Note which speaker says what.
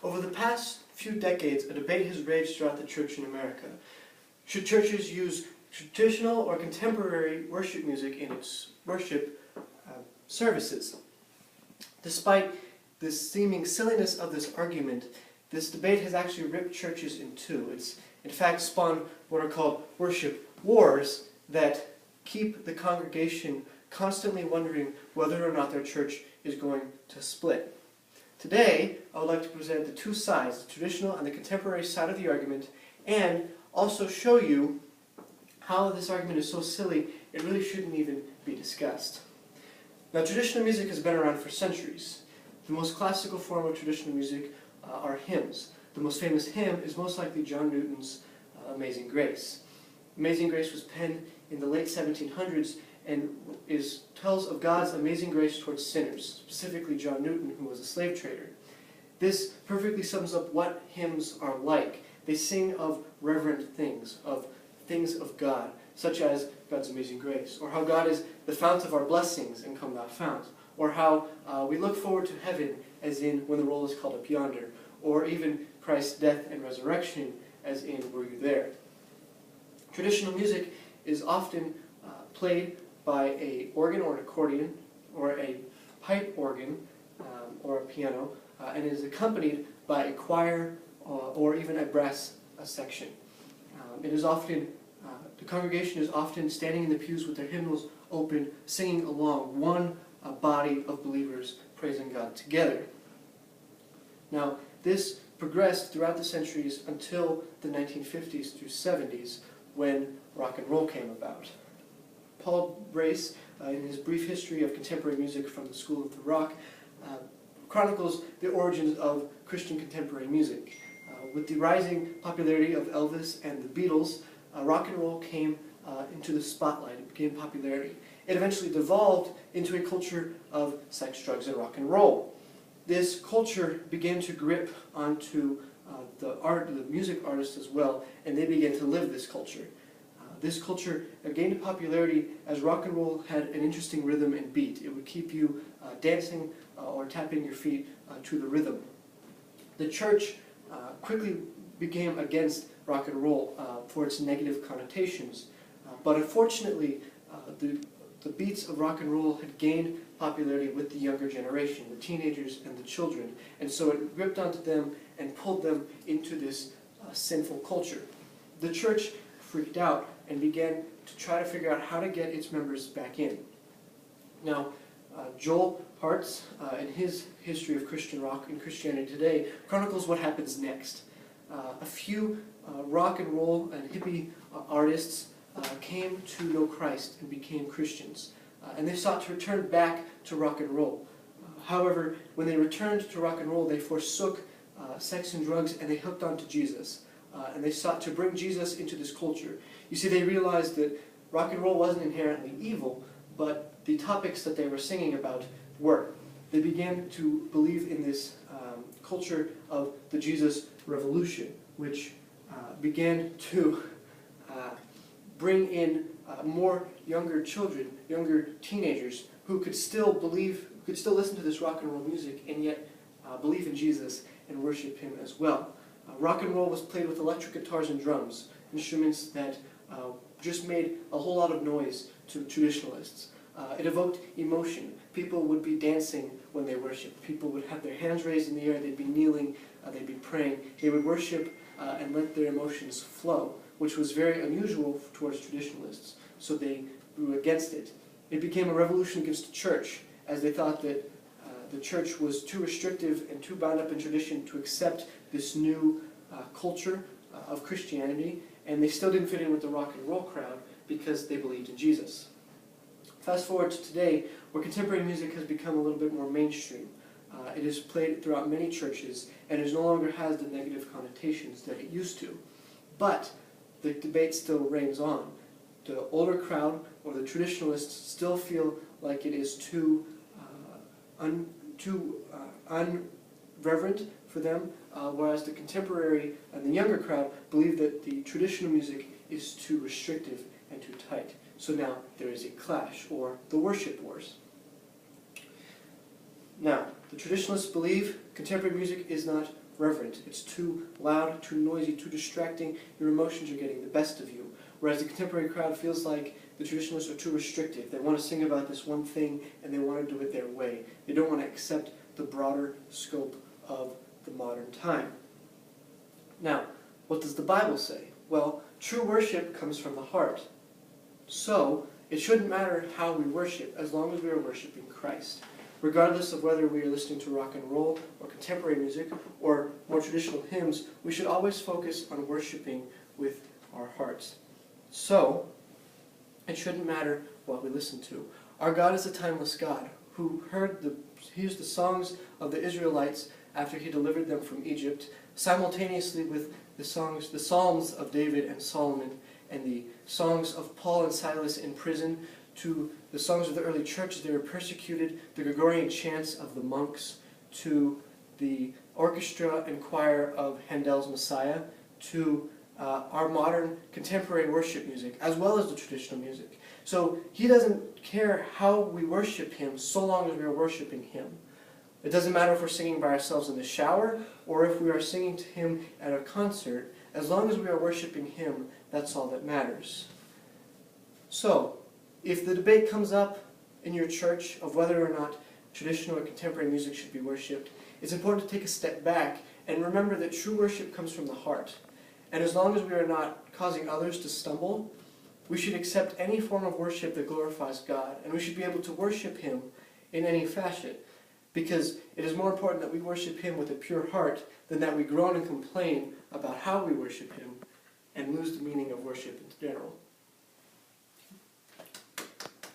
Speaker 1: Over the past few decades, a debate has raged throughout the church in America. Should churches use traditional or contemporary worship music in its worship services? Despite the seeming silliness of this argument, this debate has actually ripped churches in two. It's in fact spawned what are called worship wars that keep the congregation constantly wondering whether or not their church is going to split. Today, I would like to present the two sides, the traditional and the contemporary side of the argument, and also show you how this argument is so silly it really shouldn't even be discussed. Now, traditional music has been around for centuries. The most classical form of traditional music are hymns. The most famous hymn is most likely John Newton's Amazing Grace. Amazing Grace was penned in the late 1700s and tells of God's amazing grace towards sinners, specifically John Newton, who was a slave trader. This perfectly sums up what hymns are like. They sing of reverent things of God, such as God's amazing grace, or how God is the fount of our blessings and come thou fount, or how we look forward to heaven, as in when the roll is called up yonder, or even Christ's death and resurrection, as in Were You There? Traditional music is often played by an organ or an accordion, or a pipe organ, or a piano, and is accompanied by a choir or even a brass section. It is often, the congregation is often standing in the pews with their hymnals open, singing along, one body of believers praising God together. Now, this progressed throughout the centuries until the 1950s through 70s, when rock and roll came about. Paul Brace, in his brief history of contemporary music from the School of the Rock, chronicles the origins of Christian contemporary music. With the rising popularity of Elvis and the Beatles, rock and roll came into the spotlight. It became popularity. It eventually devolved into a culture of sex, drugs, and rock and roll. This culture began to grip onto the music artists as well, and they began to live this culture. This culture gained popularity as rock and roll had an interesting rhythm and beat. It would keep you dancing or tapping your feet to the rhythm. The church quickly became against rock and roll for its negative connotations, but unfortunately the beats of rock and roll had gained popularity with the younger generation, the teenagers and the children, and so it gripped onto them and pulled them into this sinful culture. The church freaked out and began to try to figure out how to get its members back in. Now, Joel Hartz, in his history of Christian rock and Christianity today, chronicles what happens next. A few rock and roll and hippie artists came to know Christ and became Christians, and they sought to return back to rock and roll. However, when they returned to rock and roll, they forsook sex and drugs and they hooked onto Jesus. And they sought to bring Jesus into this culture. You see, they realized that rock and roll wasn't inherently evil, but the topics that they were singing about were. They began to believe in this culture of the Jesus Revolution, which began to bring in more younger children, younger teenagers, who could still listen to this rock and roll music and yet believe in Jesus and worship Him as well. Rock and roll was played with electric guitars and drums, instruments that just made a whole lot of noise to traditionalists. It evoked emotion. People would be dancing when they worshiped. People would have their hands raised in the air, they'd be kneeling, they'd be praying. They would worship and let their emotions flow, which was very unusual towards traditionalists, so they grew against it. It became a revolution against the church, as they thought that the church was too restrictive and too bound up in tradition to accept this new culture of Christianity, and they still didn't fit in with the rock and roll crowd because they believed in Jesus. Fast forward to today, where contemporary music has become a little bit more mainstream. It is played throughout many churches, and it no longer has the negative connotations that it used to. But the debate still reigns on. The older crowd, or the traditionalists, still feel like it is too unreverent for them, whereas the contemporary and the younger crowd believe that the traditional music is too restrictive and too tight. So now there is a clash, or the worship wars. Now, the traditionalists believe contemporary music is not reverent. It's too loud, too noisy, too distracting. Your emotions are getting the best of you. Whereas the contemporary crowd feels like the traditionalists are too restrictive. They want to sing about this one thing and they want to do it their way. They don't want to accept the broader scope of the modern time. Now, what does the Bible say? Well, true worship comes from the heart. So, it shouldn't matter how we worship as long as we are worshiping Christ. Regardless of whether we are listening to rock and roll or contemporary music or more traditional hymns, we should always focus on worshiping with our hearts. So, it shouldn't matter what we listen to. Our God is a timeless God who used the songs of the Israelites after he delivered them from Egypt, simultaneously with the Psalms of David and Solomon, and the songs of Paul and Silas in prison, to the songs of the early church as they were persecuted, the Gregorian chants of the monks, to the orchestra and choir of Handel's Messiah, to our modern contemporary worship music, as well as the traditional music. So he doesn't care how we worship him so long as we are worshiping him. It doesn't matter if we're singing by ourselves in the shower or if we are singing to him at a concert. As long as we are worshiping him, that's all that matters. So, if the debate comes up in your church of whether or not traditional or contemporary music should be worshipped, it's important to take a step back and remember that true worship comes from the heart. And as long as we are not causing others to stumble, we should accept any form of worship that glorifies God, and we should be able to worship him in any fashion, because it is more important that we worship him with a pure heart than that we groan and complain about how we worship him and lose the meaning of worship in general.